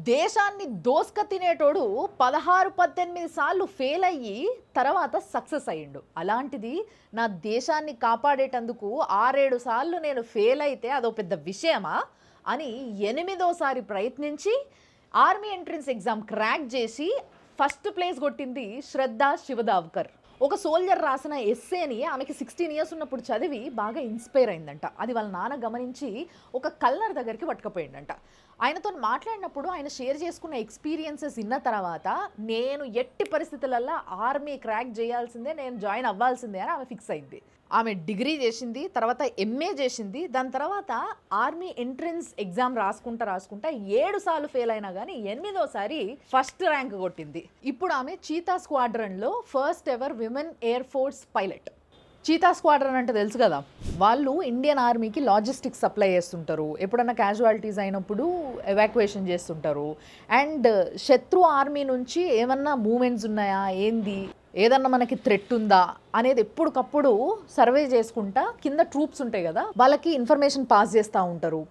దేశాన్ని దోస్క తినేటోడు 16-18 సార్లు ఫెయిల్ అయ్యి తర్వాత సక్సెస్ అయ్యిండు. అలాంటిది నా దేశాన్ని కాపాడేటందుకు 6-7 సార్లు నేను ఫెయిల్ అయితే అదో పెద్ద విషయమా అని 8వ సారి ప్రయత్నించి ఆర్మీ ఎంట్రన్స్ ఎగ్జామ్ క్రాక్ చేసి ఫస్ట్ ప్లేస్ కొట్టింది శ్రద్ధ శివదావ్కర్. ఒక సోల్జర్ రాసిన ఎస్సేని ఆమెకి 16 ఇయర్స్ ఉన్నప్పుడు చదివి బాగా ఇన్స్పైర్ అయిందంట. అది వాళ్ళ నాన్న గమనించి ఒక కల్నర్ దగ్గరికి పట్టుకుపోయిందంట. ఆయనతో మాట్లాడినప్పుడు ఆయన షేర్ చేసుకున్న ఎక్స్పీరియన్సెస్ విన్న తర్వాత నేను ఎట్టి పరిస్థితులల్లో ఆర్మీ క్రాక్ చేయాల్సిందే, నేను జాయిన్ అవ్వాల్సిందే అని ఆమె ఫిక్స్ అయింది. ఆమె డిగ్రీ చేసింది, తర్వాత ఎంఏ చేసింది. దాని తర్వాత ఆర్మీ ఎంట్రన్స్ ఎగ్జామ్ రాసుకుంటా 7 సార్లు ఫెయిల్ అయినా కానీ 8వ సారి ఫస్ట్ ర్యాంక్ కొట్టింది. ఇప్పుడు ఆమె చీతా స్క్వాడ్రన్లో first ever women air force pilot. Cheetah squadron అంటే తెలుసు కదా, వాళ్ళు ఇండియన్ ఆర్మీకి లాజిస్టిక్స్ సప్లై చేస్తుంటారు. ఎప్పుడన్నా క్యాజువాలిటీస్ అయినప్పుడు ఎవాక్యుయేషన్ చేస్తుంటారు. అండ్ శత్రు ఆర్మీ నుంచి ఏమన్నా మూమెంట్స్ ఉన్నాయా, ఏంది, ఏదన్నా మనకి థ్రెట్ ఉందా అనేది ఎప్పటికప్పుడు సర్వే చేసుకుంటా కింద ట్రూప్స్ ఉంటాయి కదా, వాళ్ళకి ఇన్ఫర్మేషన్ పాస్ చేస్తూ ఉంటారు.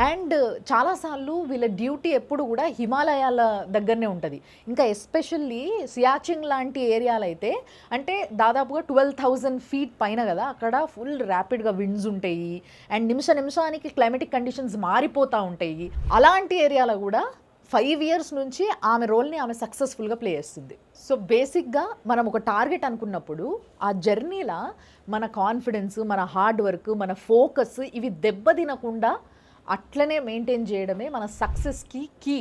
అండ్ చాలాసార్లు వీళ్ళ డ్యూటీ ఎప్పుడు కూడా హిమాలయాల దగ్గరనే ఉంటుంది. ఇంకా ఎస్పెషల్లీ సియాచింగ్ లాంటి ఏరియాలు అయితే అంటే దాదాపుగా 12,000 ఫీట్ పైన కదా, అక్కడ ఫుల్ ర్యాపిడ్గా విండ్స్ ఉంటాయి అండ్ నిమిషానికి క్లైమేటిక్ కండిషన్స్ మారిపోతూ ఉంటాయి. అలాంటి ఏరియాలో కూడా 5 ఇయర్స్ నుంచి ఆమె రోల్ని ఆమె సక్సెస్ఫుల్గా ప్లే చేస్తుంది. సో బేసిక్గా మనం ఒక టార్గెట్ అనుకున్నప్పుడు ఆ జర్నీలో మన కాన్ఫిడెన్స్, మన హార్డ్ వర్క్, మన ఫోకస్ ఇవి దెబ్బతినకుండా అట్లనే మెయింటైన్ చేయడమే మన సక్సెస్కి కీ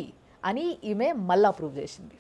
అని ఈమె మళ్ళా ప్రూవ్ చేసింది.